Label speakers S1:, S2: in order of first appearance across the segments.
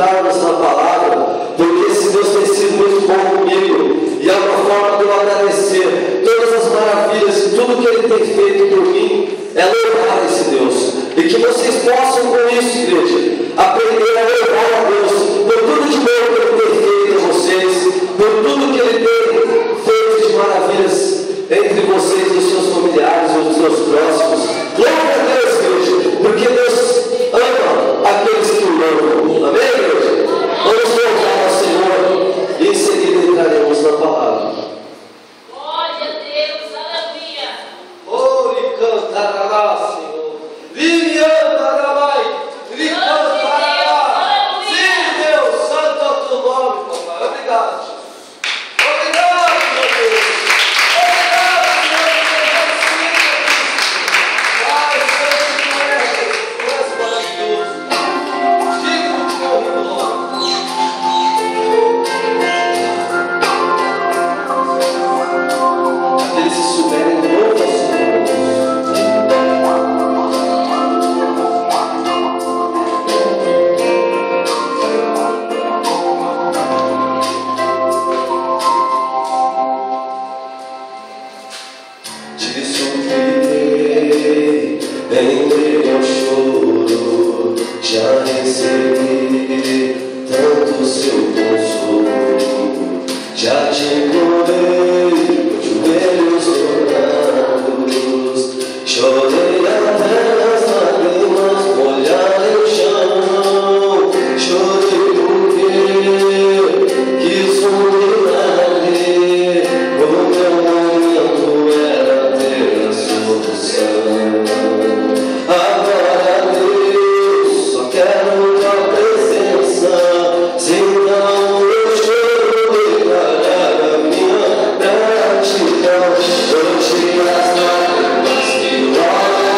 S1: focarmos na palavra, porque esse Deus tem sido muito bom comigo, e é uma forma de eu agradecer todas as maravilhas e tudo que Ele tem feito por mim, é louvar esse Deus. E que vocês possam com isso, igreja, aprender a louvar a Deus por tudo de bom que Ele tem feito a vocês, por tudo que Ele tem feito de maravilhas entre vocês e os seus familiares ou os seus próximos. Louva a Deus, igreja, porque Deus ama aqueles que o louvam. Amém, igreja? Vamos louvar ao Senhor e em seguida entraremos na palavra.
S2: Glória a Deus, aleluia.
S1: Oh, lhe cantará, Senhor. Lhe cantará, lhe cantará. Sim, Deus, santo é o teu nome, papai. Obrigado, Jesus. Obrigado, meu Deus. Obrigado, Senhor. Ai, Senhor, tu és maravilhoso. Digno de honra e glória. Aqueles que souberem louvar ao Senhor. Te supliquei em meio ao choro, já recebi tanto seu consolo, já te implorei com joelhos dobrados, chorei até as lágrimas molharem o chão, chorei porque quis um milagre, o meu momento era ter a solução. Agora Deus, só quero tua presença, senão eu choro declarar a minha gratidão. Hoje as lágrimas que rolam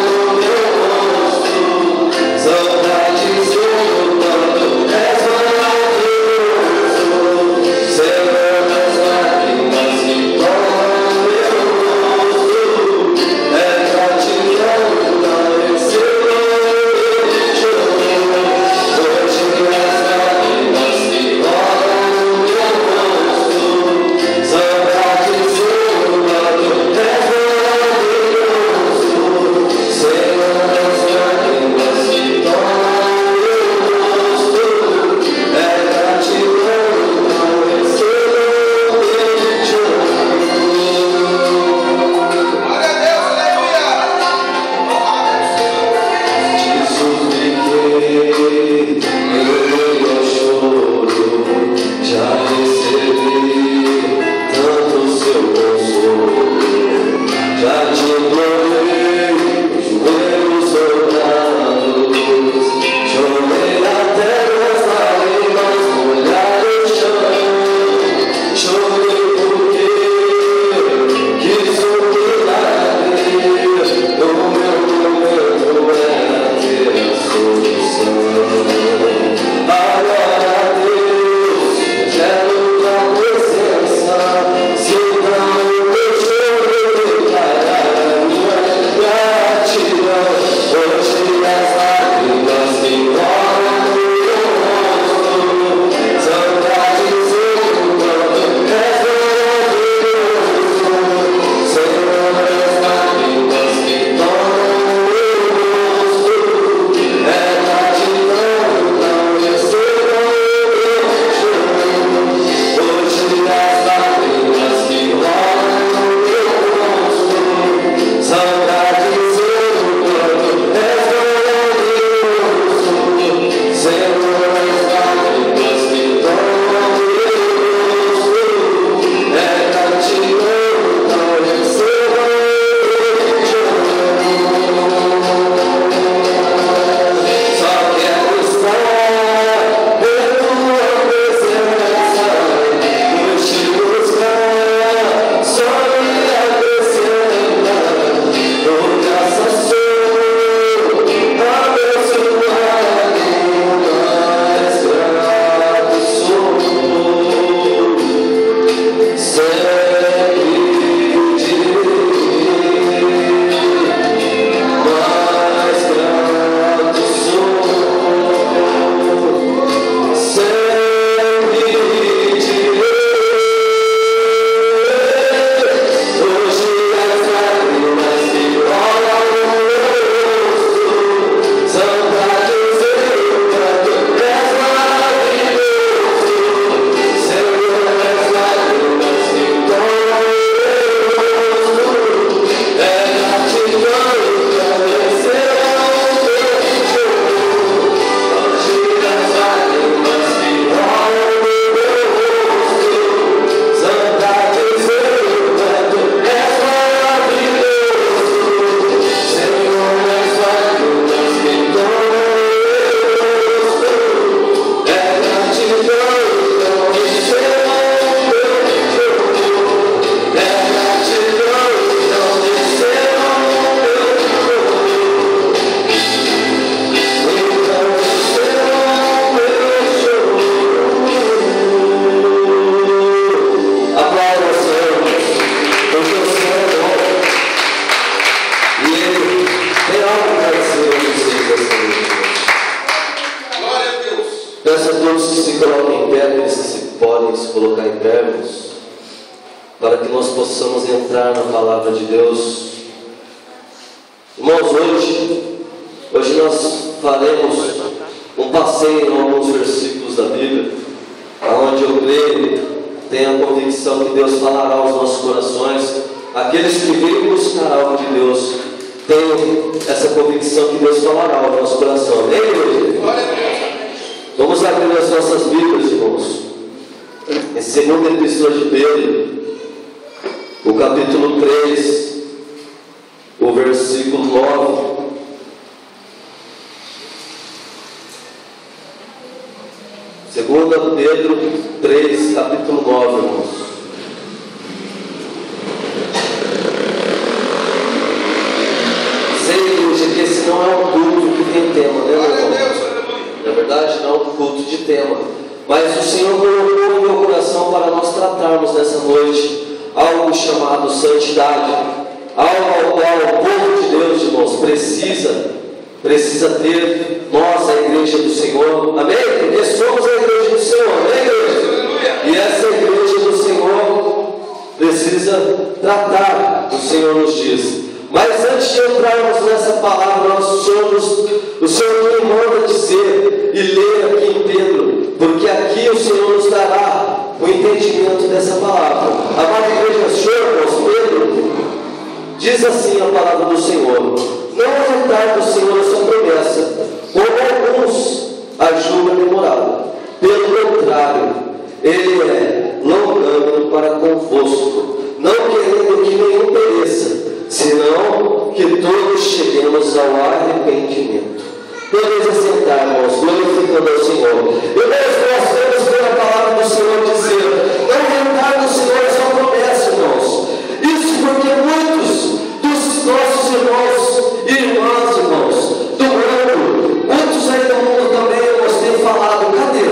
S1: Louvado seja o Senhor dessa noite.
S3: Glória a Deus.
S1: Peço a todos que se coloquem em pé, aqueles que se podem se colocar em pé, irmãos, para que nós possamos entrar na palavra de Deus. Irmãos, hoje nós faremos um passeio em alguns versículos da Bíblia, onde eu creio, tenho a convicção que Deus falará aos nossos corações. Aqueles que vêm buscar algo de Deus, tenho essa convicção que Deus falará ao nosso coração. Amém, igreja?
S3: Glória a Deus.
S1: Vamos abrir as nossas Bíblias, irmãos, em segunda epístola de Pedro, o capítulo 3, o versículo 9. Segunda Pedro 3, capítulo 9, irmãos. Sei, igreja, que esse não é um culto que tem tema, né,
S3: Glória a
S1: irmão?
S3: Deus, aleluia.
S1: Na verdade, não é um culto de tema. Mas o Senhor colocou no meu coração para nós tratarmos nessa noite algo chamado santidade. Algo ao qual o povo de Deus, irmãos, precisa ter, nós, a igreja do Senhor. Amém? Porque somos a igreja do Senhor. Amém, igreja? E essa igreja do Senhor precisa tratar, o Senhor nos diz. Mas antes de entrarmos nessa palavra, o Senhor me manda dizer e ler aqui em Pedro, porque aqui o Senhor nos dará o entendimento dessa palavra. Amada igreja, Senhor, Pedro, diz assim a palavra do Senhor: não retarde o Senhor a sua promessa, como alguns a julgam demorada. Pelo contrário, Ele é longânimo para convosco, não querendo que nenhum pereça, senão que todos cheguemos ao arrependimento. Podemos assentar, irmãos, glorificando ao Senhor. Irmãos, nós vemos ver a palavra do Senhor dizer: não retarde o Senhor a sua promessa, irmãos. Isso porque muitos dos nossos irmãos e irmãs, irmãos, do mundo, muitos aí do mundo também, irmãos, têm falado: cadê?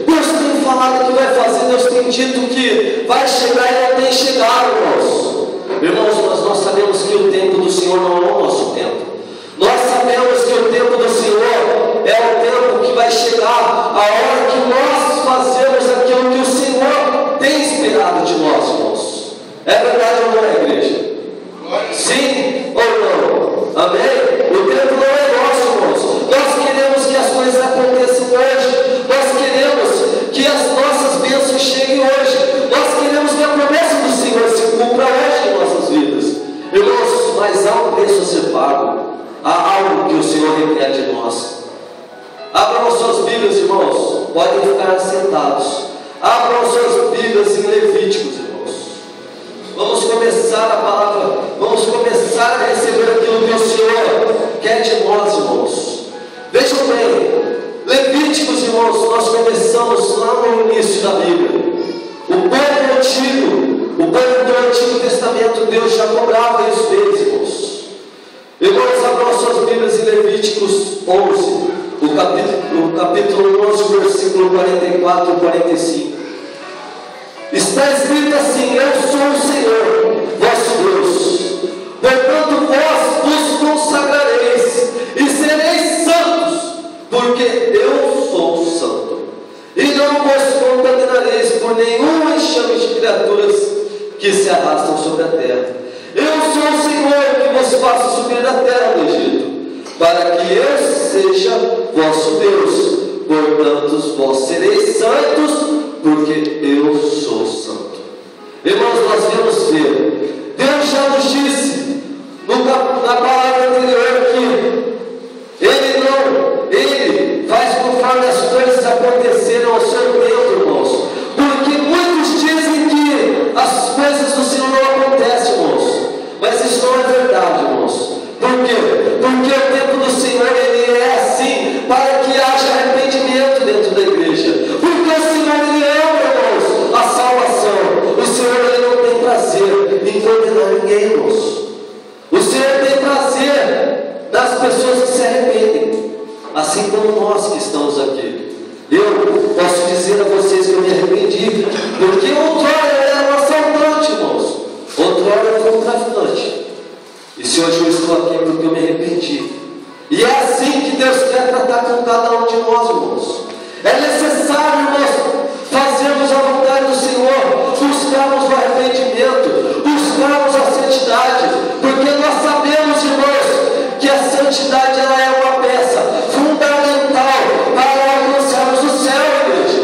S1: Deus tem falado que vai fazer, Deus tem dito que vai chegar e não tem chegado, irmãos. Irmãos, mas nós sabemos que o tempo do Senhor não é o nosso tempo. Nós sabemos que o tempo do Senhor é o tempo que vai chegar, a hora que nós fazemos aquilo que o Senhor tem esperado de nós, irmãos. É verdade ou não é, igreja? Sim ou não? Amém? O tempo não é nosso, irmãos. Nós queremos que as coisas aconteçam hoje. Nós queremos que as nossas bênçãos cheguem hoje. Nós queremos que a promessa do Senhor se cumpra hoje em nossas vidas. Irmãos, mas há um preço a ser pago. Há algo que o Senhor requer de nós. Abram suas Bíblias, irmãos. Podem ficar sentados. Abram suas Bíblias em Levíticos, irmãos. Vamos começar a palavra. Vamos começar a receber aquilo que o Senhor quer de nós, irmãos. Vejam bem, Levíticos, irmãos, nós começamos lá no início da Bíblia. O povo antigo, o povo do Antigo Testamento, Deus já cobrava isso deles, irmãos. Irmãos, abram suas Bíblias em Levíticos 11, o capítulo 11, versículo 44 e 45. Está escrito assim: eu sou o Senhor, vosso Deus. Portanto, vós vos consagrareis e sereis santos, porque eu sou santo. E não vos contaminareis por nenhum enxame de criaturas que se arrastam sobre a terra. Eu sou o Senhor que vos faço subir da terra do Egito, para que eu seja vosso Deus. Portanto, vós sereis santos, porque eu sou santo. Irmãos, nós vamos ver, Deus já nos disse na palavra anterior que Ele faz conforme as coisas acontecerem ao seu tempo, irmãos. Porque muitos dizem que as coisas do Senhor não acontecem, irmãos. Mas isso não é verdade, irmãos. Por quê? Porque o tempo do Senhor, Ele é assim, para que haja arrependimento dentro da igreja. Porque o Senhor, Ele ama, irmãos, a salvação. O Senhor, Ele não tem prazer em condenar ninguém, irmãos. O Senhor tem prazer nas pessoas que se arrependem, assim como nós que estamos aqui. Eu posso dizer a vocês que eu me arrependi, porque outrora eu era um assaltante, irmãos. Outrora eu fui um traficante. E se hoje eu estou aqui porque eu me arrependi, E é assim que Deus quer tratar com cada um de nós, irmãos. É necessário, irmãos, fazermos a vontade do Senhor, buscarmos o arrependimento, buscarmos a santidade, porque nós sabemos, irmãos, que a santidade ela é uma peça fundamental para alcançarmos o céu, igreja.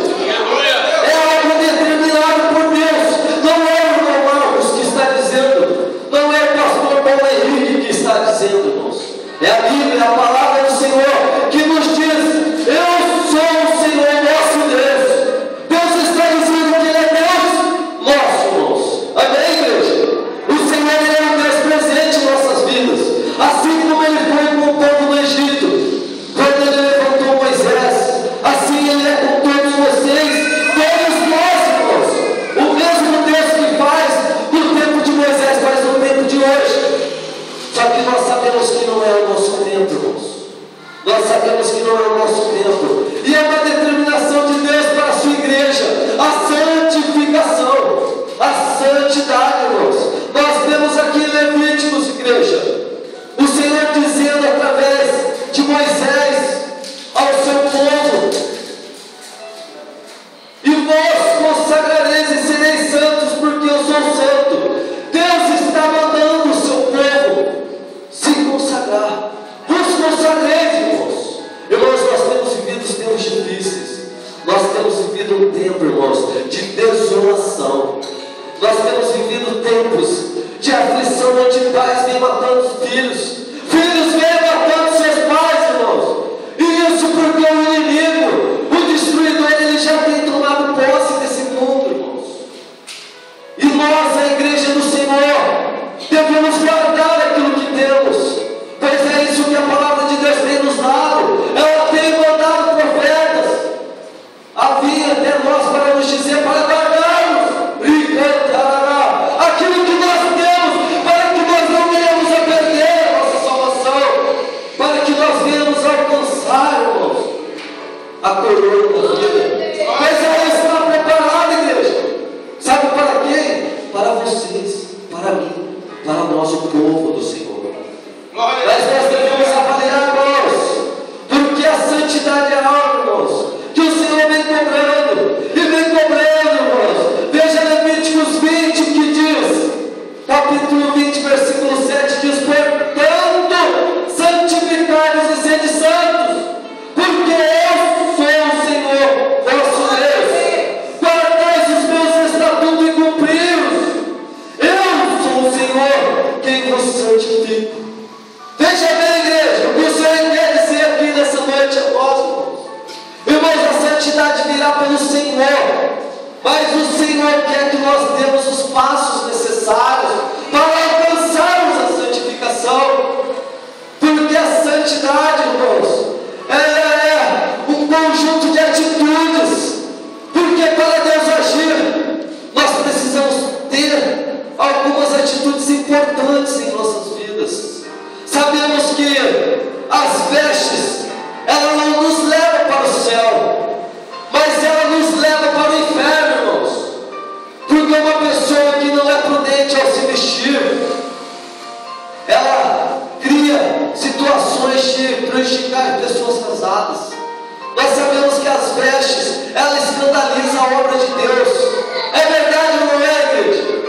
S1: É algo determinado por Deus, não é o irmão Marcos que está dizendo, não é o pastor Paulo Henrique que está dizendo, irmãos. É a Bíblia, a palavra do Senhor que nos diz: eu sou o Senhor nosso Deus. Deus está dizendo que Ele é Deus nosso, irmãos. Amém, igreja? O Senhor Ele é um Deus presente em nossas vidas, assim como Ele foi com o povo do Egito, quando Ele levantou Moisés, assim Ele é com todos vocês, todos nós, irmãos. O mesmo Deus que faz no tempo de Moisés faz no tempo de hoje. Só que nós sabemos que não é o nosso tempo, irmãos. Nós sabemos que não é o nosso tempo. E é uma determinação de Deus para a sua igreja, a santificação, a santidade, irmãos. Nós temos aqui em Levíticos, igreja, o Senhor dizendo através de Moisés ao seu povo: e vós consagrareis e sereis santos, porque eu sou santo. Deus está mandando o seu povo se consagrar. Vos consagreis, irmãos. Irmãos, nós temos vivido tempos difíceis. Nós temos vivido um tempo, irmãos, de desolação. Nós temos vivido tempos de aflição, onde pais vêm matando os filhos. Filhos vêm matando seus pais, irmãos. E isso porque o inimigo, o destruidor, ele já tem tomado posse desse mundo, irmãos. E nós, a igreja do Senhor, devemos guardar aquilo que temos, pois é isso que a palavra de Deus tem nos dado. Ela tem mandado profetas a vir até nós para nos dizer, para guardarmos e cantará aquilo que nós temos, para que nós não venhamos a perder a nossa salvação, para que nós venhamos a alcançar, irmãos, a coroa da vida. Mas ela está preparada, igreja. Sabe para quem? Para vocês, para mim, para nós, o povo do Senhor. Mas nós devemos avaliar, irmãos, porque a santidade é algo, irmãos, que o Senhor vem cobrando, e vem cobrando, irmãos. Veja Levíticos 20, que diz, capítulo 20, versículo 7, diz: portanto, santificai-vos e sede santos, porque eu sou o Senhor vosso Deus. Guardai os meus estatutos e cumpri-os. Eu sou o Senhor quem vos santifica. Veja bem, igreja, o que o Senhor quer dizer aqui nessa noite a nós, irmãos. Irmãos, a santidade virá pelo Senhor, mas o Senhor quer que nós demos os passos necessários para alcançarmos a santificação, porque a santidade, irmãos, ela é um conjunto de atitudes, porque para Deus agir, nós precisamos ter algumas atitudes importantes em nossas vidas. Sabemos que as vestes, ela não nos leva para o céu, mas ela nos leva para o inferno, irmãos. Porque uma pessoa que não é prudente ao se vestir, ela cria situações de prejudicar pessoas casadas. Nós sabemos que as vestes, ela escandaliza a obra de Deus. É verdade ou não é, igreja?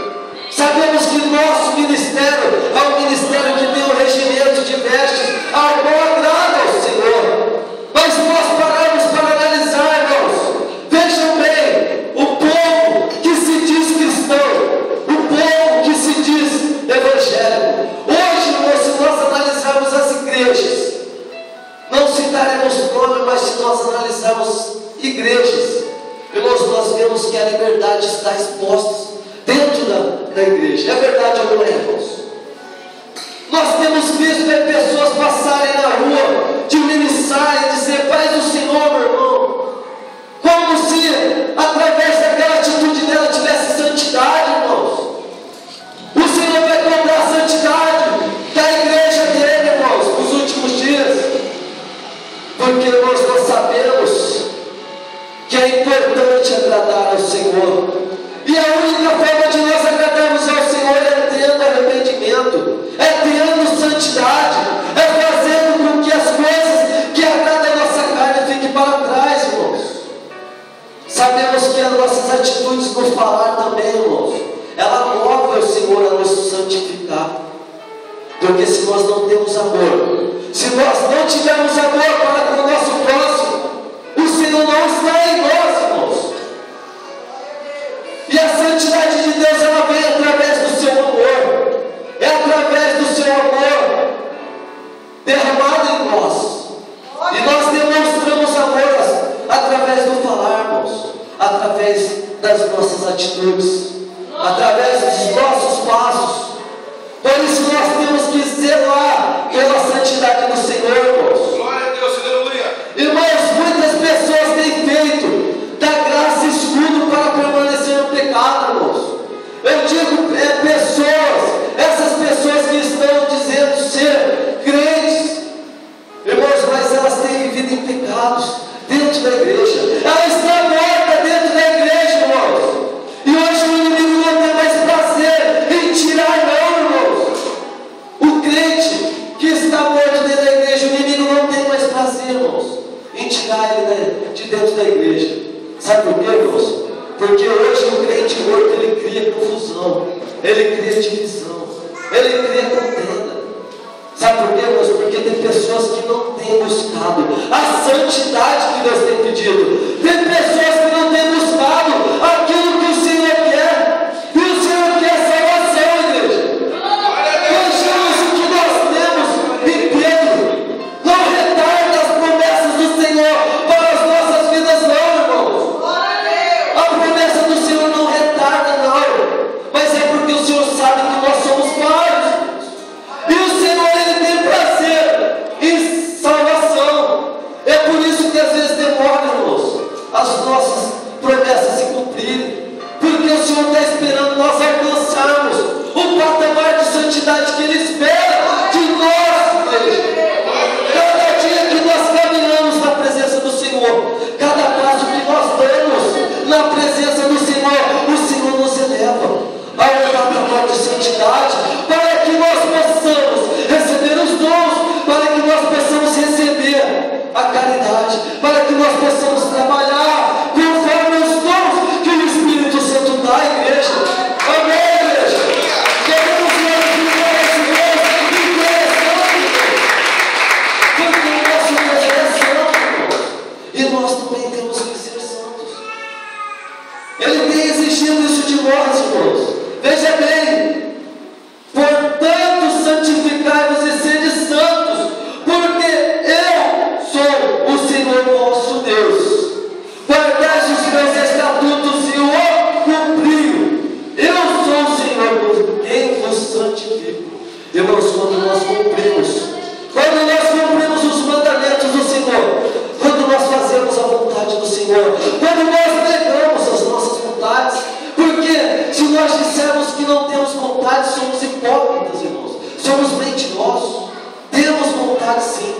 S1: Sabemos que nosso ministério é um ministério que tem um regimento de vestes ao qual agrada ao Senhor. Mas nós paramos para analisar, irmãos. Vejam bem, o povo que se diz cristão, o povo que se diz evangélico. Hoje, irmãos, se nós analisarmos as igrejas, não citaremos nome, mas se nós analisarmos igrejas, irmãos, nós vemos que a liberdade está exposta dentro da igreja. É verdade ou não é, irmãos? Nós temos visto pessoas passarem na rua, de ministrar e dizer: paz do Senhor, meu irmão, como se através daquela atitude dela tivesse santidade, irmãos. O Senhor vai cobrar a santidade da igreja dele, irmãos, nos últimos dias, porque, irmãos, nós sabemos que é importante agradar ao Senhor. E a única forma de nós agradarmos ao Senhor é tendo arrependimento, é tendo santidade, é fazendo com que as do falar também, irmãos, ela move o Senhor a nos santificar. Porque se nós não temos amor, se nós não tivermos amor para com o nosso próximo, o Senhor não está em nós, irmãos. E a santidade de Deus, ela vem através do seu amor. É através do seu amor derramado em nós. E nós demonstramos amor através do falar, irmãos, através das nossas atitudes, através dos nossos passos. Por isso nós temos que zelar pela santidade do Senhor, irmãos.
S3: Glória a Deus, aleluia.
S1: Irmãos, muitas pessoas têm feito da graça escudo para permanecer no pecado, irmãos. Eu digo pessoas, essas pessoas que estão dizendo ser crentes, irmãos, mas elas têm vivido em pecados dentro da igreja. Ela está morta dentro da igreja, irmãos. E hoje o inimigo não tem mais prazer em tirar, não, irmãos. O crente que está morto dentro da igreja, o inimigo não tem mais prazer, irmãos, em tirar ele de dentro da igreja. Sabe por quê, irmãos? Porque hoje o crente morto, ele cria confusão, ele cria divisão, ele cria contenda. Sabe por quê, irmãos? Porque tem pessoas que não têm buscado a santidade que Deus tem pedido. Tem pessoas que não têm buscado aquilo que o Senhor quer. E o Senhor quer salvação, igreja. Vejamos o que nós temos em Pedro. Não retarda as promessas do Senhor para as nossas vidas, não, irmãos. A promessa do Senhor não retarda, não. Mas é porque o Senhor sabe que nós somos falhos. E o Senhor, Ele tem prazer em salvação. É por isso que às vezes demora, irmãos, as nossas promessas se cumprirem. Porque o Senhor está esperando nós alcançarmos o patamar de santidade que Ele espera de nós, igreja. Cada dia que nós caminhamos na presença do Senhor, cada passo que nós damos na presença do Senhor, o Senhor nos eleva a um patamar de santidade, para que nós possamos receber os dons, para que nós possamos receber a caridade, para que nós possamos trabalhar conforme os dons que o Espírito Santo dá à igreja. Amém, igreja? Queremos glorificar esse Deus que é santo, porque o nosso Deus é santo, irmãos, e nós também temos que ser santos. Ele tem exigido isso de nós, irmãos. Veja bem, portanto, santificai-vos e sede santos, porque eu sou o Senhor vosso Deus. Guardai os meus estatutos e o cumpri. Eu sou o Senhor, quem vos santifico. Irmãos, quando nós cumprimos os mandamentos do Senhor, quando nós fazemos a vontade do Senhor, quando nós negamos as nossas vontades, porque se nós dissermos que não temos vontade, somos hipócritas, irmãos, somos mentirosos. Temos vontade, sim,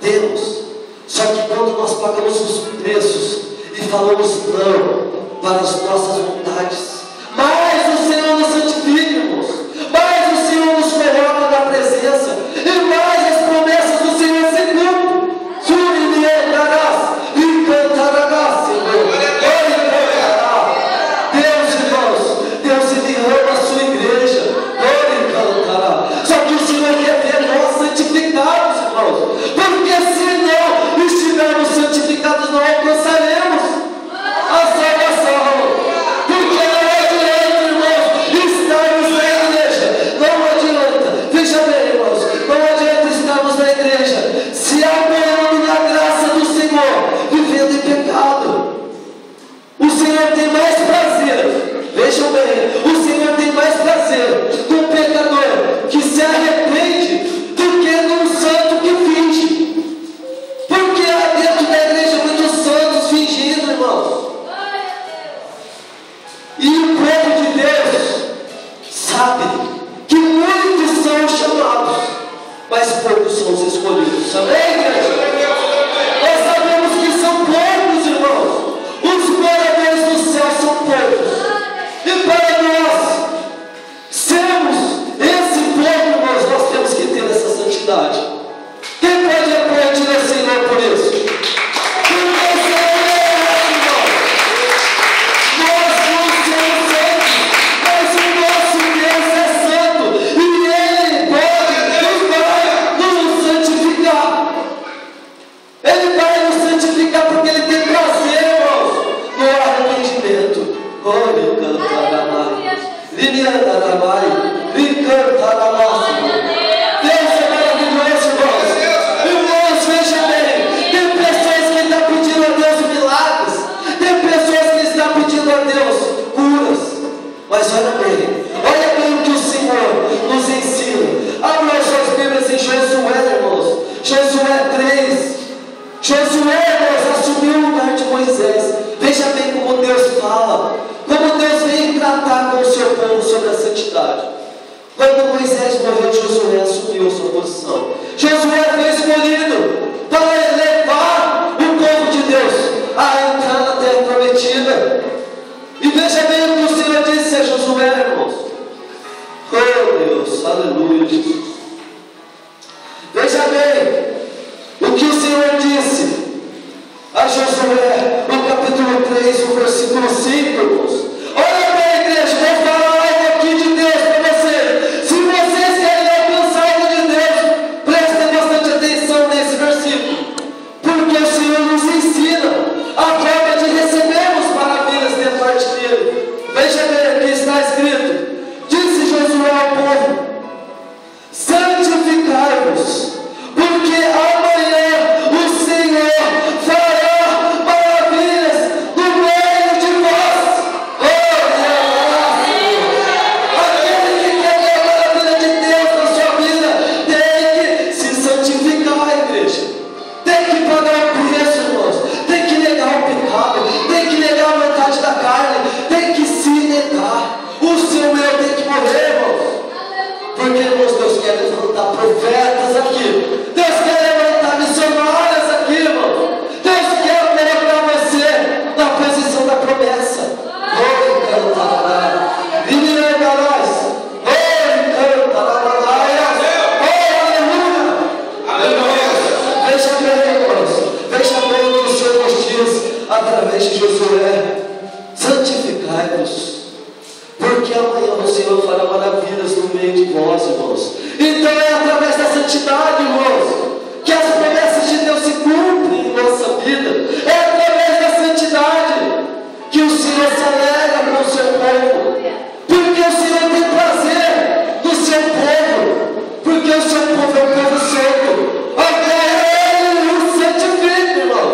S1: temos. Só que quando nós pagamos os preços e falamos não para as nossas vontades, mais o Senhor nos santifica, irmãos, mais o Senhor nos coloca na presença, e mais as promessas do Senhor se cumprem. Suri-me entrarás e cantarás, Senhor. Deus, Ele ama a sua igreja. Só que o Senhor quer ver nós santificados, irmãos. Porque se não estivermos santificados, não alcançaremos a salvação. Porque não adianta, irmãos, estarmos na igreja. Não adianta. Veja bem, irmãos, não adianta estarmos na igreja se apoiando na graça do Senhor, vivendo em pecado. O Senhor tem mais prazer. Vejam bem, o Senhor tem mais prazer num pecador que se arrepende do que num santo que finge. Porque há dentro da igreja muitos santos fingindo, irmãos. E o povo de Deus sabe que muitos são chamados, mas poucos são os escolhidos. Amém, igreja? Nós sabemos que são poucos, irmãos. Os moradores do céu são poucos. E para nós sermos esse povo, irmãos, nós temos que ter essa santidade. Quem pode aplaudir ao Senhor por isso? Porque o Senhor é, irmão. Nós não fala, como Deus vem tratar com o seu povo sobre a santidade. Quando Moisés morreu, Josué assumiu a sua posição. Josué foi escolhido para levar o povo de Deus a entrar na terra prometida. E veja bem o que o Senhor disse a Josué, irmãos. Oh Deus, aleluia, Jesus. Veja bem o que o Senhor disse a Josué, no capítulo 3, o versículo 5, irmãos. Olha bem, igreja, vou falar algo aqui de Deus para vocês. Se vocês querem alcançar algo de Deus, prestem bastante atenção nesse versículo, porque o Senhor nos ensina a forma de recebermos maravilhas da parte dele. Veja bem, aqui está escrito: disse Josué ao povo: santificai-vos, porque amanhã o Senhor fará maravilhas no meio de vós. Aquele que quer ver a maravilha de Deus na sua vida tem que se santificar, igreja. Tem que pagar o preço, irmãos. Tem que negar o pecado, tem que negar a vontade da carne, tem que se negar. O seu eu tem que morrer, irmãos. Porque, irmãos, Deus quer levantar profetas aqui. Deus quer levantar missionários aqui, irmão. Deus quer colocar você na posição da promessa. Oh, cantará. E me lembrarás. Oh, cantará. Oh, aleluia. Veja bem, irmãos. Veja bem o que o Senhor nos diz através de Josué: santificai-vos, porque amanhã o Senhor fará maravilhas no meio de vós, irmãos. Então é através da santidade, irmãos, que as promessas de Deus se cumprem em nossa vida. É através da santidade que o Senhor se alegra com o seu povo, porque o Senhor tem prazer no seu povo, porque o seu povo é um povo santo. Agora Ele o santifica, irmão.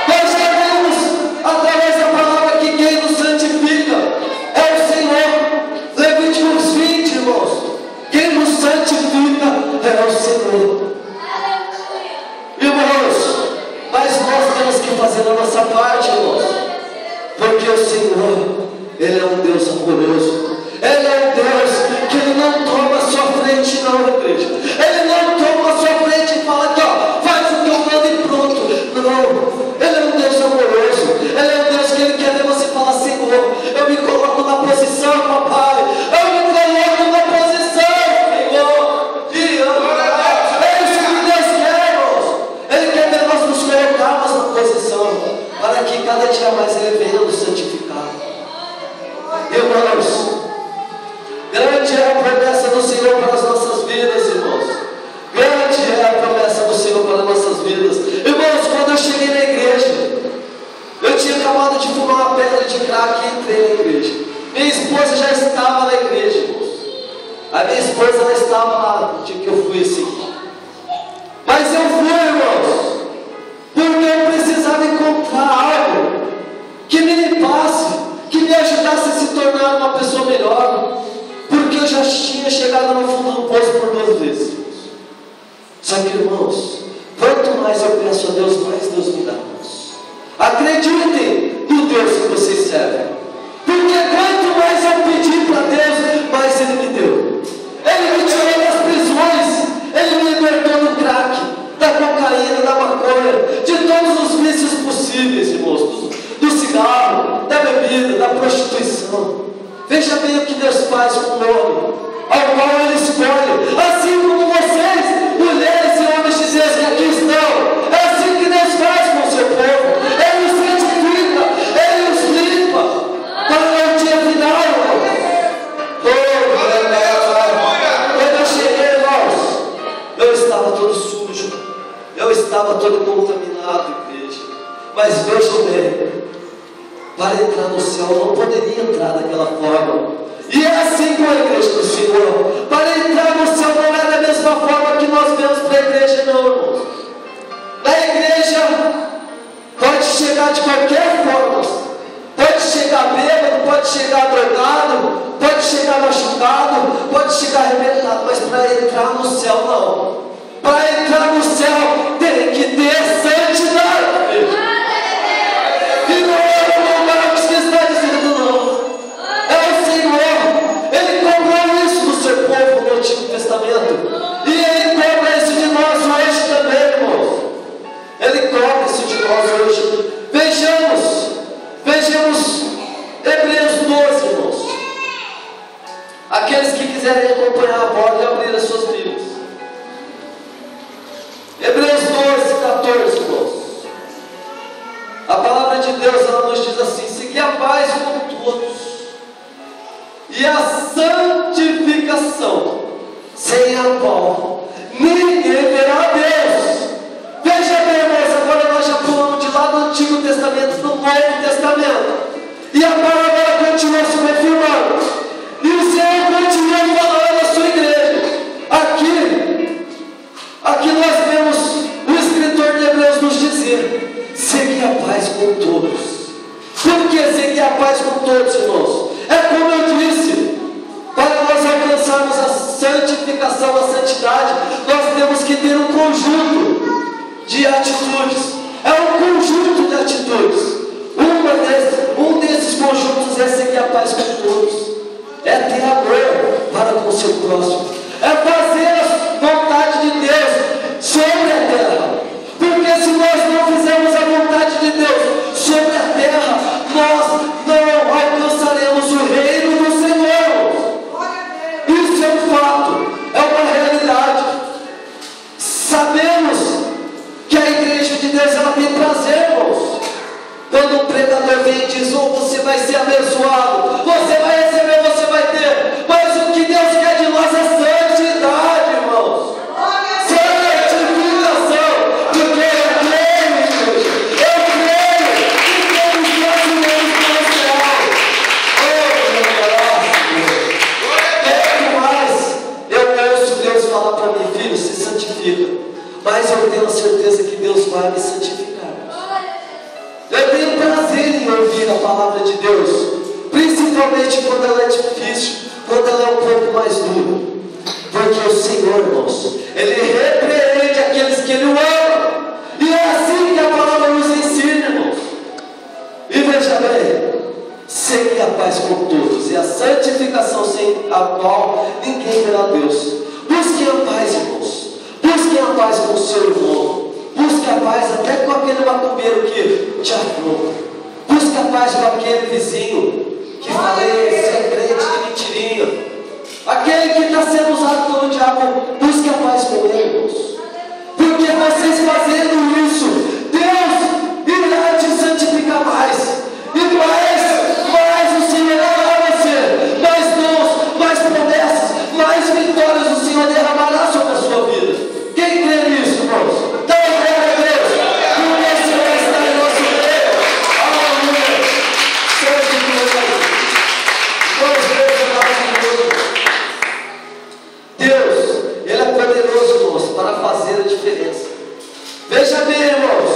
S1: Nós já vemos através da palavra que quem nos santifica é o Senhor. Levíticos 20, irmãos. Quem nos santifica é o Senhor. Irmãos, mas nós temos que fazer a nossa parte, irmãos. Porque o Senhor, Ele é um Deus amoroso. Ele é um Deus que Ele não toma a sua frente, não, igreja. Ele não toma a sua frente e fala aqui, ó, faz o que eu mando e pronto. Não, Ele é um Deus amoroso. Ele é um Deus que Ele quer ver você falar: Senhor, eu me coloco na posição, papai. Eu me coloco na posição, Senhor. E é isso que Deus quer, irmãos. Ele quer ver nós nos colocarmos na posição, para que cada dia mais Ele venha nos santificar. Irmãos, grande é a promessa do Senhor para as nossas vidas, irmãos. Grande é a promessa do Senhor para as nossas vidas. Irmãos, quando eu cheguei na igreja, eu tinha acabado de fumar uma pedra de crack e entrei na igreja. Minha esposa já estava na igreja, irmãos. A minha esposa ela estava lá no dia que eu fui assim. Mas eu fui, irmãos, porque eu precisava encontrar algo que me limpasse, que me ajudasse a se tornar uma pessoa melhor. Porque eu já tinha chegado no fundo do poço por 2 vezes. Só que, irmãos, quanto mais eu peço a Deus, mais Deus me dá. Acreditem no Deus que vocês servem. Porque quanto mais eu pedi para Deus, mais Ele me deu. Ele me tirou das prisões. Ele me libertou do crack, da cocaína, da maconha, de todos os vícios possíveis, irmãos. Do cigarro, da bebida, da prostituição. Veja bem o que Deus faz com o homem, ao qual Ele escolhe. Assim como vocês, mulheres e homens de Deus que aqui estão, é assim que Deus faz com o seu povo. Ele os santifica, Ele os limpa, para o dia final. Quando eu cheguei, irmãos, eu estava todo sujo, eu estava todo contaminado, igreja. Mas vejam bem, para entrar no céu eu não poderia entrar daquela forma. E é assim com a igreja do Senhor. Para entrar no céu não é da mesma forma que nós vemos para a igreja, não, irmãos. Na igreja pode chegar de qualquer forma. Pode chegar bêbado, pode chegar drogado, pode chegar machucado, pode chegar arrebentado. Mas para entrar no céu não. Para entrar no céu tem que ter santidade. E não é o Marcos que está 14, irmãos. A palavra de Deus, ela nos diz assim: segui a paz com todos e a santificação, sem a qual ninguém verá a Deus. Veja bem, irmãos, agora nós já pulamos de lá do Antigo Testamento para o Novo Testamento, e a palavra continua se confirmando, e o Senhor continua falando à sua igreja. Aqui nós vemos o escritor de Hebreus nos dizer: seguir a paz com todos. Por que seguir a paz com todos, irmãos? É como eu disse, para nós alcançarmos a santificação, a santidade, nós temos que ter um conjunto de atitudes. É um conjunto de atitudes. Um desses conjuntos é seguir a paz com todos. É ter amor para com o seu próximo. É fazer a vontade de Deus sobre a terra. Porque se nós não fizermos a vontade de Deus sobre a terra, nós não alcançaremos o reino do Senhor. Isso é um fato, é uma realidade. Sabemos que a igreja de Deus, ela tem prazer, irmãos. Quando um pregador vem e diz: oh, você vai ser abençoado, você vai receber, você vai ter. Mas o que Deus quer de nós é santidade, irmãos. Santificação. Porque eu creio que temos brasileiros no céu. Oh, mais eu ouço Deus falar para mim: filho, se santifica. Mas eu tenho a certeza que Deus vai me santificar. Eu tenho prazer em ouvir a palavra de Deus, principalmente quando ela é difícil, quando ela é um pouco mais dura. Porque o Senhor, irmãos, Ele repreende aqueles que Ele ama. E é assim que a palavra nos ensina, irmãos. E veja bem, seguir a paz com todos e a santificação, sem a qual ninguém verá Deus. Busquem a paz, irmãos. Busquem a paz com o seu irmão. Busque a paz até com aquele macumbeiro que te afronta. Busque a paz com aquele vizinho que fala: esse é crente de mentirinha. Aquele que está sendo usado pelo diabo. Busque a paz com ele, irmãos. Porque vocês fazendo isso, Deus irá te santificar mais. E mais o Senhor dará a você. Mais dons, mais promessas, mais vitórias o Senhor derramará sobre a sua vida. Quem crê nisso, irmãos? Para fazer a diferença. Veja bem, irmãos.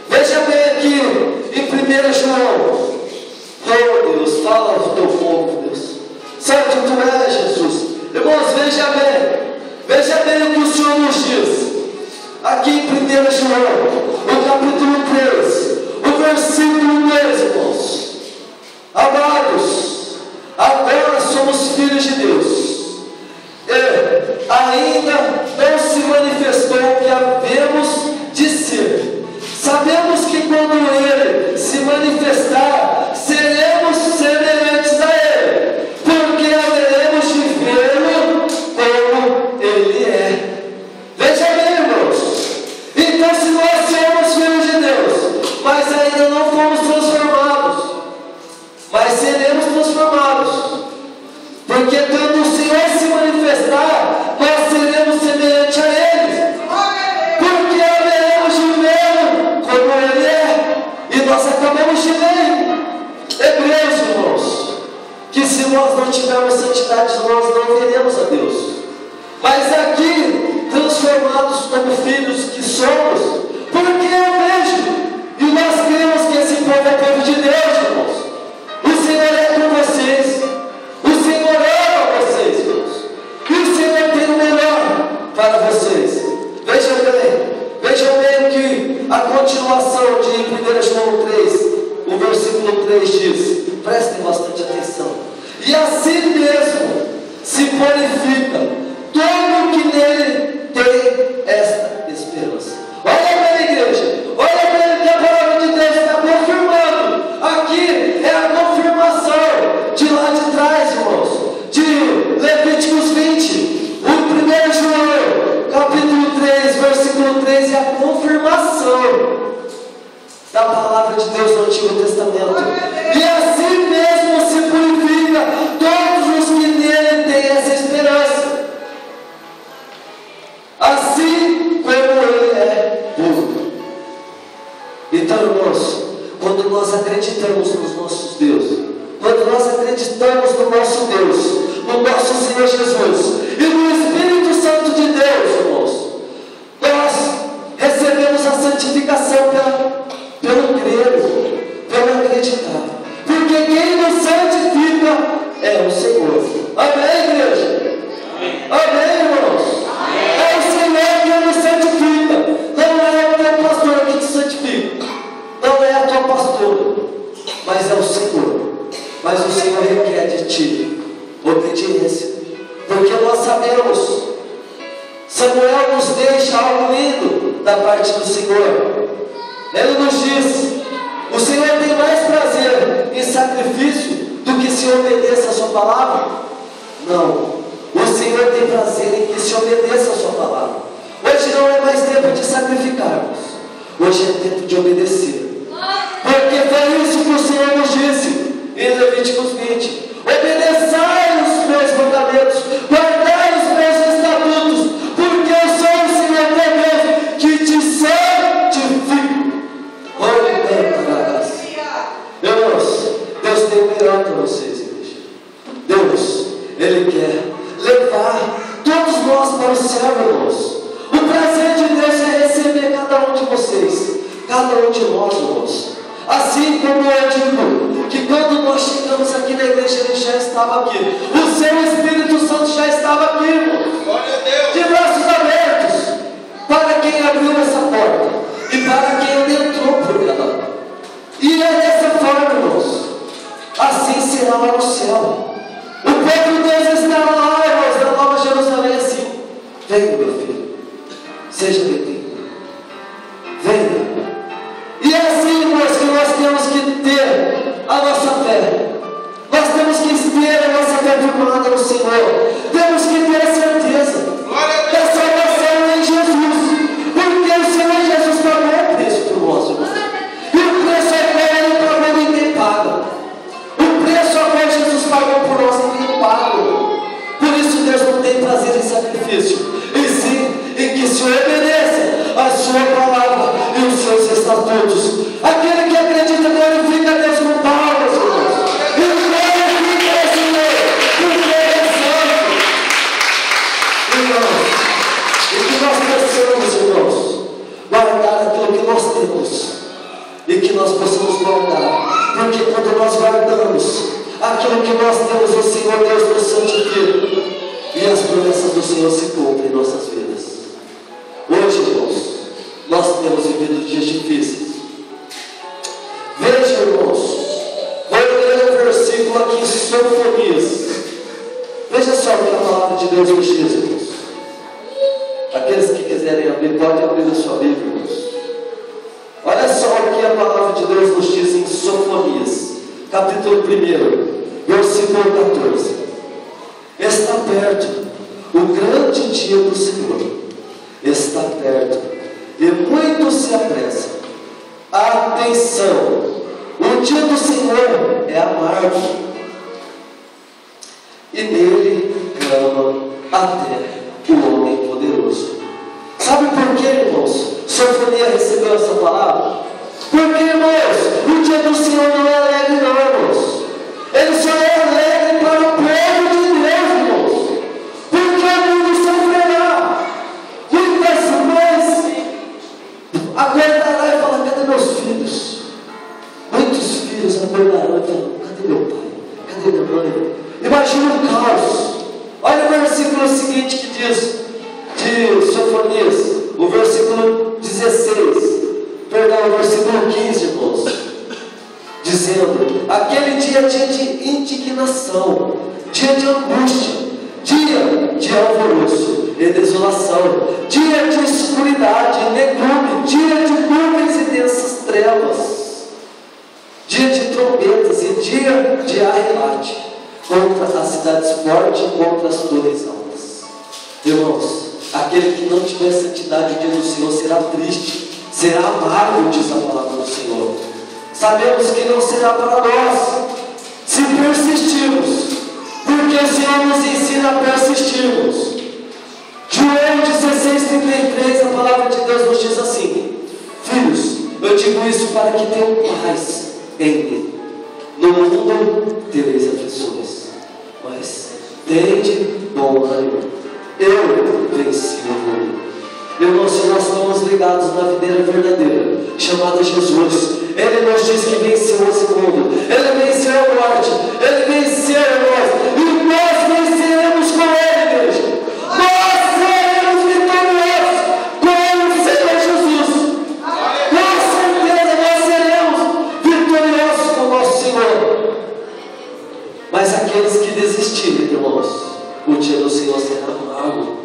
S1: Veja bem aqui em 1 João. Oh, Deus, fala do teu povo, Deus. Sabe que tu é, Jesus. Irmãos, veja bem. Veja bem o que o Senhor nos diz. Aqui em 1 João, no capítulo 3, o versículo 2, irmãos. Amados, agora somos filhos de Deus. Ainda não se manifestou o que havemos de ser. Sabemos que quando Ele se manifestar, seremos semelhantes a Ele, porque haveremos de vê-lo como Ele é. Veja bem, irmãos. Então, se nós somos filhos de Deus, mas ainda não fomos transformados, mas seremos transformados. Porque quando o Senhor se manifestar, nós seremos semelhantes a Ele. Porque haveremos de vê-lo como Ele é. E nós acabamos de ler Hebreus, irmãos, que se nós não tivermos santidade, nós não veremos a Deus. Mas aqui, transformados como filhos que somos, porque eu vejo, e nós cremos que esse povo é povo de Deus, irmãos. O Senhor é com vocês. O Senhor ama vocês, irmãos. E o Senhor tem o melhor para vocês. Vejam bem que a continuação de 1 João 3, o versículo 3 diz, prestem bastante atenção: e assim mesmo se purifica todo que nele tem esta esperança. Olha bem, igreja, olha bem que a palavra de Deus está confirmando. Aqui é a confirmação de lá de trás, irmãos, de Levíticos 20, o 1 João, capítulo 3, versículo 3, é a confirmação acreditamos nos nossos deuses, quando nós acreditamos no nosso Deus, no nosso Senhor Jesus e no Espírito Santo de Deus, irmãos, nós recebemos a santificação pelo crer, pelo acreditar. Porque quem nos santifica é o Senhor. Amém, igreja? Amém, irmãos? Amém. É o Senhor que nos santifica. Não é o teu pastor que te santifica. Não é a tua pastora. Mas é o Senhor. Mas o Senhor requer de ti obediência. Porque nós sabemos, Samuel nos deixa algo lindo da parte do Senhor. Ele nos diz: o Senhor tem mais prazer em sacrifício do que se obedeça a sua palavra? Não. O Senhor tem prazer em que se obedeça a sua palavra. Hoje não é mais tempo de sacrificarmos. Hoje é tempo de obedecer. Porque foi isso que o Senhor nos disse em Levíticos 20. Obedeçai os meus mandamentos, guardai os meus estatutos, porque eu sou o Senhor teu Deus que te santifico. Irmãos, Deus tem o melhor para vocês, igreja. Deus, Ele quer levar todos nós para o céu, irmãos. O prazer de Deus é receber cada um de vocês, cada um de nós, irmãos. Assim como eu digo que quando nós chegamos aqui na igreja, Ele já estava aqui. O seu Espírito Santo já estava aqui, irmãos. De braços abertos para quem abriu essa porta e para quem entrou por ela. E é dessa forma, irmãos. Assim será lá no céu. O próprio Deus está lá, irmãos, na Nova Jerusalém, assim: venha, meu filho, seja bem-vindo, venha. E é assim, irmãos, que nós temos que ter a nossa fé. Nós temos que ter a nossa fé firmada no Senhor. Temos que ter a certeza da salvação em Jesus, porque o Senhor Jesus pagou o preço por nós, irmãos. E o preço é qual Ele pagou, ninguém paga. O preço a qual Jesus pagou por nós, ninguém paga. Por isso Deus não tem prazer em sacrifício, e sim em que se obedeça a sua palavra e os seus estatutos. Aquele que acredita glorifica a Deus com palavras, irmãos. E glorifica o Senhor, porque Ele é santo. Irmãos, e que nós possamos, irmãos, guardar aquilo que nós temos, e que nós possamos guardar, porque quando nós guardamos aquilo que nós temos, o Senhor Deus nos santifica, e as promessas do Senhor se cumprem em nossas vidas. Hoje, irmãos, nós temos vivido dias difíceis. Veja, irmãos, vou ler um versículo aqui em Sofonias. Veja só o que a palavra de Deus nos diz, irmãos. Aqueles que quiserem abrir, podem abrir a sua Bíblia, irmãos. Olha só o que a palavra de Deus nos diz em Sofonias, capítulo 1, versículo 14. Está perto o grande dia do Senhor. Está perto e muito se apressa. Atenção! O dia do Senhor é amargo, e nele clama até o homem poderoso. Sabe por quê, irmãos? Sofonia recebeu essa palavra? Porque, irmãos, o dia do Senhor não é alegre, não, irmãos. Ele só é alegre para o povo de Deus, irmãos. Porque o mundo sofrerá. Muitas mães acordarão e falarão: cadê meus filhos? Muitos filhos acordarão e falarão: cadê meu pai? Cadê minha mãe? Imagina o caos. Olha o versículo seguinte que diz, de Sofonias, o versículo 16, perdão, o versículo 15, irmãos, dizendo: aquele dia de indignação, dia de angústia, dia de alvoroço e desolação, dia de escuridade e negrume, dia de nuvens e densas trevas, dia de trombetas e dia de arrelate contra as cidades fortes e contra as torres altas. Irmãos, aquele que não tiver santidade, o dia do Senhor será triste, será amargo, diz a palavra do Senhor. Sabemos que não será para nós, se persistirmos, porque o Senhor nos ensina a persistirmos. João 16:33, a palavra de Deus nos diz assim: filhos, eu digo isso para que tenham paz em mim. No mundo tereis aflições, mas tende bom ânimo. Eu venci o mundo. Irmãos, se nós estamos ligados na videira verdadeira, chamada Jesus, Ele nos diz que venceu esse mundo, Ele venceu a morte, Ele venceu nós, e nós venceremos com Ele, igreja. Nós seremos vitoriosos com o Senhor Jesus. Com certeza nós seremos vitoriosos com o nosso Senhor. Mas aqueles que desistirem, irmãos, o dia do Senhor será amargo.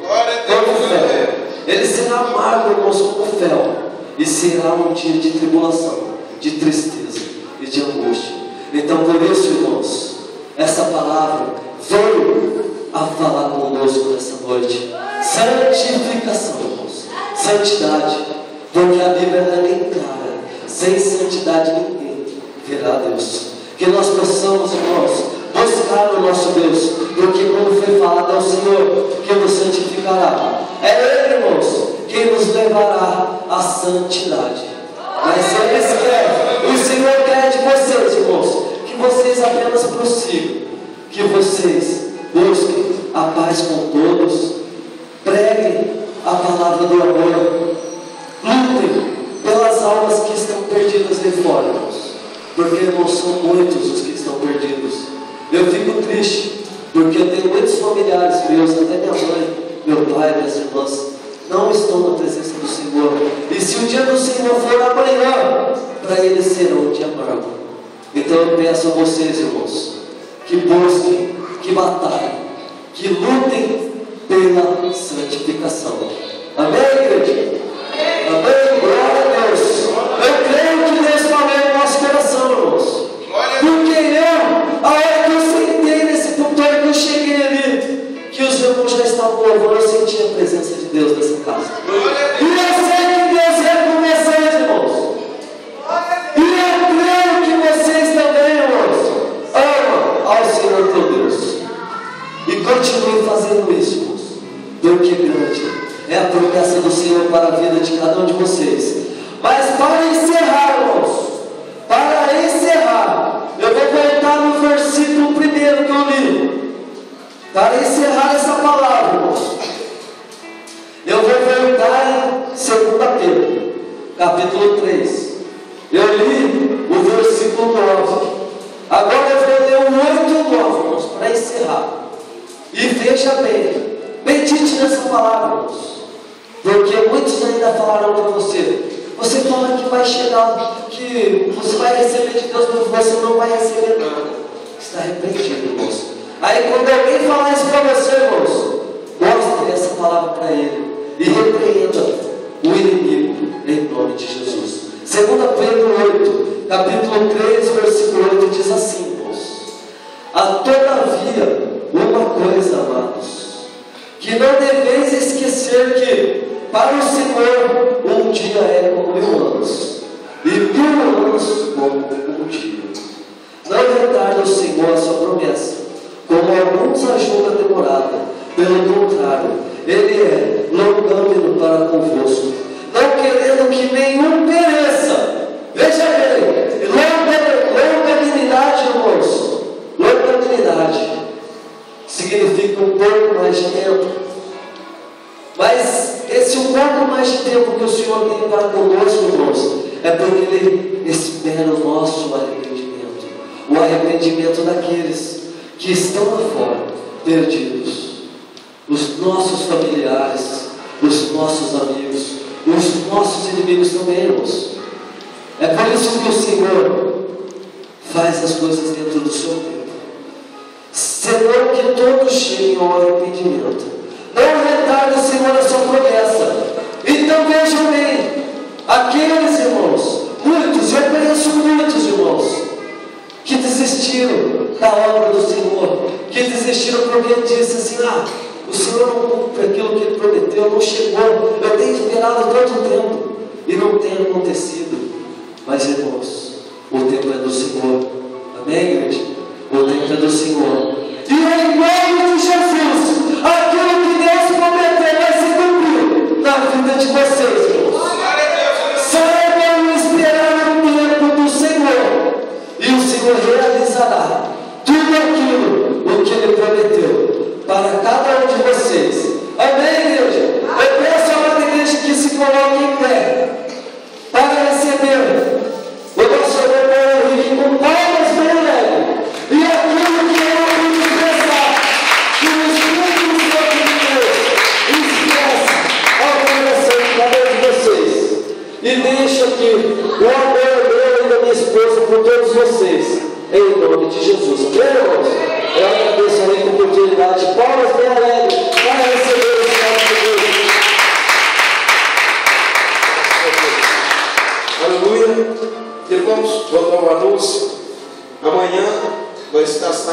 S1: Como fel. Ele será amargo, irmãos, como fel. E será um dia de tribulação, de tristeza e de angústia. Então, por isso, irmãos, essa palavra veio a falar conosco nessa noite. Santificação, irmãos. Santidade. Porque a Bíblia é bem clara. Sem santidade ninguém verá a Deus. Que nós possamos, irmãos, buscar o nosso Deus. Porque como foi falado, é o Senhor que nos santificará. É Ele, irmãos, quem nos levará à santidade. Mas Ele quer, o Senhor quer de vocês, irmãos, que vocês apenas prossigam, que vocês busquem a paz com todos, preguem a palavra do amor, lutem pelas almas que estão perdidas de fora, irmãos, porque, irmãos, são muitos os que estão perdidos. Eu fico triste, porque eu tenho muitos familiares meus, até minha mãe, meu pai, minhas irmãs, não estão na presença do Senhor. E se o dia do Senhor for amanhã, para eles será um dia amargo. Então eu peço a vocês, irmãos, que busquem, que batalhem, que lutem pela santificação. Amém, igreja? Amém? Glória a Deus. Eu creio que Deus falou no nosso coração, irmãos. Porque a hora que eu sentei nesse púlpito, que eu cheguei ali, que os irmãos já estavam louvando, eu senti a presença de Deus nessa casa. E eu sei que Deus é começante, irmãos. E eu creio que vocês também, irmãos, amam ao Senhor teu Deus. E continuem fazendo isso, irmãos. Porque grande é a promessa do Senhor para a vida de cada um de vocês. Mas para encerrar, irmãos, para encerrar, eu vou voltar no versículo 1 que eu li. Para encerrar essa palavra, irmãos, eu vou voltar em 2 Pedro, capítulo 3. Eu li o versículo 9. Agora eu vou ler o 8 e o 9, irmãos, para encerrar. E veja bem, medite nessa palavra, irmãos, porque muitos ainda falaram para você. Você fala que vai chegar, que você vai receber de Deus, mas você não vai receber nada. Está repreendido, irmãos. Aí quando alguém falar isso para você, irmãos, mostre essa palavra para ele e repreenda o inimigo em nome de Jesus. 2 Pedro 8, capítulo 3, versículo 8 diz assim, irmãos: todavia, uma coisa, amados, que não deveis esquecer que para o Senhor um dia é como 1000 anos, e 1000 anos como um dia. Não retarda o Senhor a sua promessa, como alguns a julgam demorada. Pelo contrário, Ele é longânimo para convosco, não querendo que nenhum pereça. Veja bem, longanimidade, irmãos, longanimidade significa um pouco mais de tempo. Mas esse um pouco mais de tempo que o Senhor tem para conosco, irmãos, é porque Ele espera o nosso arrependimento, o arrependimento daqueles que estão lá fora, perdidos, os nossos familiares, os nossos amigos, os nossos inimigos também, irmãos. É por isso que o Senhor faz as coisas dentro do seu tempo, senão que todos cheguem ao arrependimento. Não retarda o Senhor a sua promessa. Então vejam bem, aqueles irmãos, muitos, eu conheço muitos irmãos, que desistiram da obra do Senhor, que desistiram porque disse assim: o Senhor não cumpre aquilo que Ele prometeu, não chegou, eu tenho esperado tanto tempo, e não tem acontecido. Mas irmãos, o tempo é do Senhor. Amém, igreja? O tempo é do Senhor. E em nome de Jesus, aquilo que Deus prometeu vai se cumprir na vida de vocês, irmãos. Saibam esperar o tempo do Senhor. receber o nosso amor Paulo Henrique com palmas bem alegre. E aquilo que eu pude expressar, que o Espírito Santo de Deus expressa ao coração de cada um de vocês. E deixa aqui o amor meu e da minha esposa por todos vocês, em nome de Jesus. Amém, irmãos? Eu agradeço a minha oportunidade. Palmas bem alegres para receber o Senhor de Deus.
S3: Aleluia. Irmãos, vou dar um anúncio. Amanhã vai estar saindo.